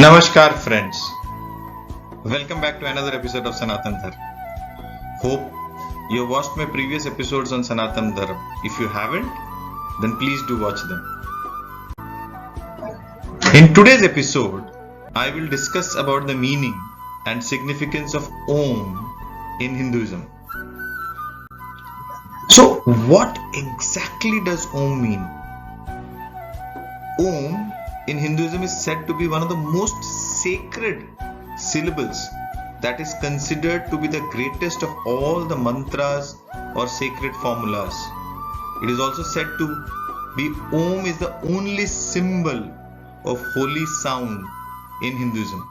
Namaskar friends, welcome back to another episode of Sanatan Dharma. Hope you have watched my previous episodes on Sanatan Dharma. If you haven't, then please do watch them. In today's episode, I will discuss about the meaning and significance of Om in Hinduism. So, what exactly does Om mean? Om in Hinduism is said to be one of the most sacred syllables that is considered to be the greatest of all the mantras or sacred formulas. It is also said to be Om is the only symbol of holy sound in Hinduism.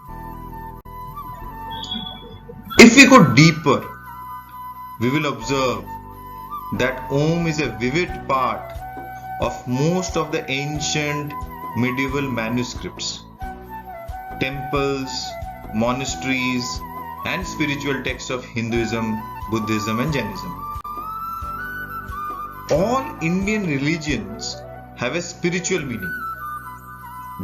If we go deeper, we will observe that Om is a vivid part of most of the ancient medieval manuscripts, temples, monasteries, and spiritual texts of Hinduism, Buddhism, and Jainism. All Indian religions have a spiritual meaning,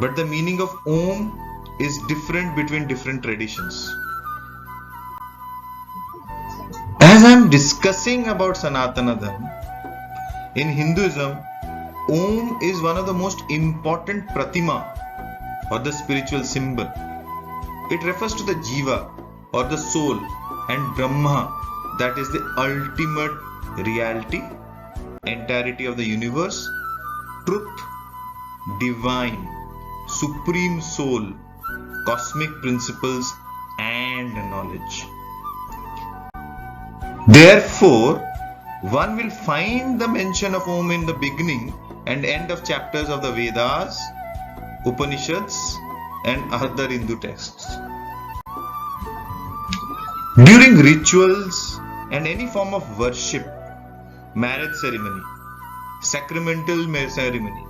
but the meaning of Om is different between different traditions. As I am discussing about Sanatana Dharma, in Hinduism, Om is one of the most important pratima or the spiritual symbol. It refers to the Jiva or the soul and Brahma, that is the ultimate reality, entirety of the universe, truth, divine, supreme soul, cosmic principles and knowledge. Therefore, one will find the mention of Om in the beginning and end of chapters of the Vedas, Upanishads and other Hindu texts. During rituals and any form of worship, marriage ceremony, sacramental ceremony,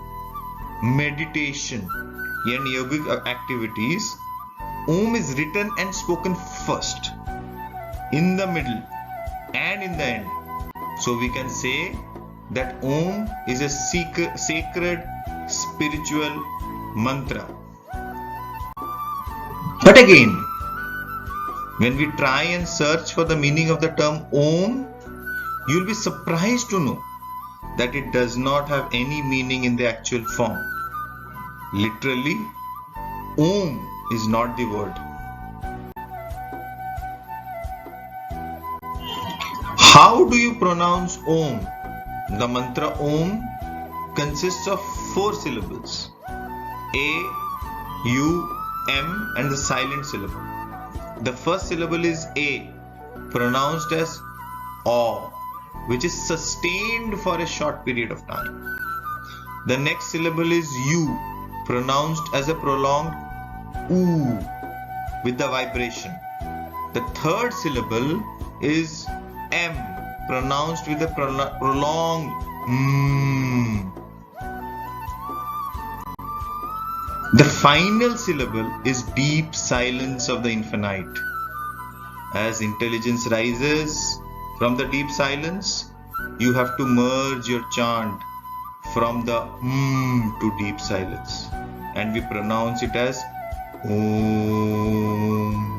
meditation and yogic activities, Om is written and spoken first, in the middle and in the end. So we can say that Om is a sacred spiritual mantra. But again, when we try and search for the meaning of the term Om, you will be surprised to know that it does not have any meaning in the actual form. Literally, Om is not the word. How do you pronounce Om? The mantra Om consists of 4 syllables, A, U, M and the silent syllable. The first syllable is A, pronounced as Aw, which is sustained for a short period of time. The next syllable is U, pronounced as a prolonged Oo with the vibration. The third syllable is M, pronounced with a prolonged The final syllable is deep silence of the infinite. As intelligence rises from the deep silence, you have to merge your chant from the to deep silence, and we pronounce it as Om.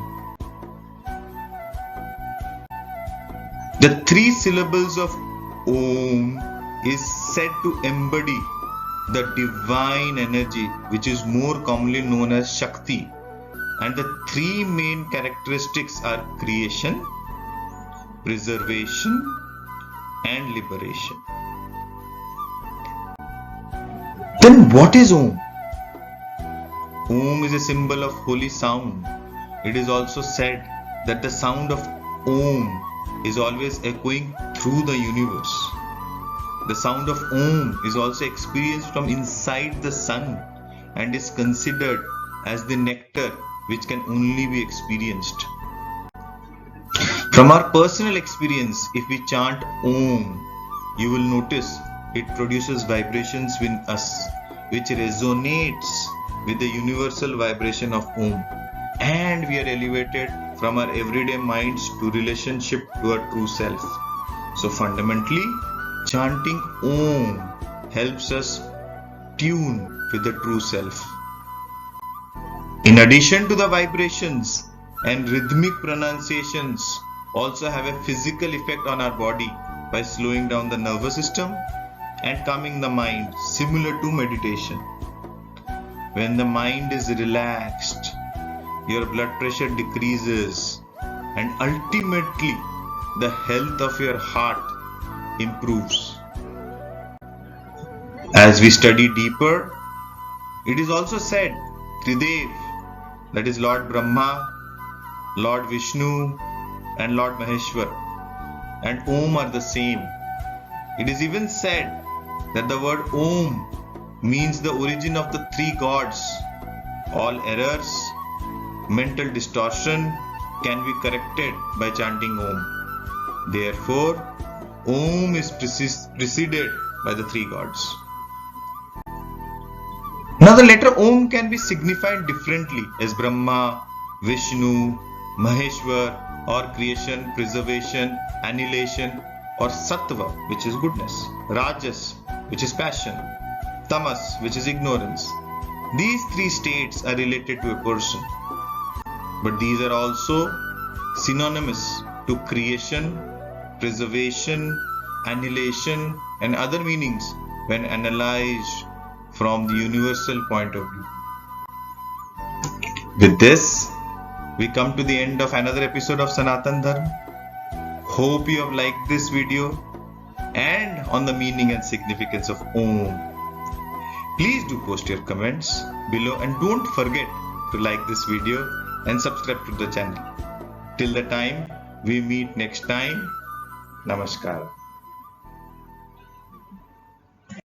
The 3 syllables of Om is said to embody the divine energy, which is more commonly known as Shakti, and the 3 main characteristics are creation, preservation and liberation. Then what is Om? Om is a symbol of holy sound. It is also said that the sound of Om is always echoing through the universe. The sound of Om is also experienced from inside the sun and is considered as the nectar which can only be experienced. From our personal experience, if we chant Om, you will notice it produces vibrations within us which resonates with the universal vibration of Om, and we are elevated from our everyday minds to relationship to our true self. So fundamentally, chanting Om helps us tune with the true self. In addition to the vibrations and rhythmic pronunciations, also have a physical effect on our body by slowing down the nervous system and calming the mind, similar to meditation. When the mind is relaxed, your blood pressure decreases and ultimately the health of your heart improves. As we study deeper, it is also said Tridev, that is Lord Brahma, Lord Vishnu and Lord Maheshwar and Om are the same. It is even said that the word Om means the origin of the three gods. All errors, mental distortion can be corrected by chanting Om. Therefore, Om is preceded by the three gods. Now the letter Om can be signified differently as Brahma, Vishnu, Maheshwar, or creation, preservation, annihilation, or Sattva, which is goodness, Rajas, which is passion, Tamas, which is ignorance. These three states are related to a person, but these are also synonymous to creation, preservation, annihilation, and other meanings when analyzed from the universal point of view. With this, we come to the end of another episode of Sanatan Dharma. Hope you have liked this video and on the meaning and significance of Om. Please do post your comments below and don't forget to like this video and subscribe to the channel. Till the time we meet next time, Namaskar.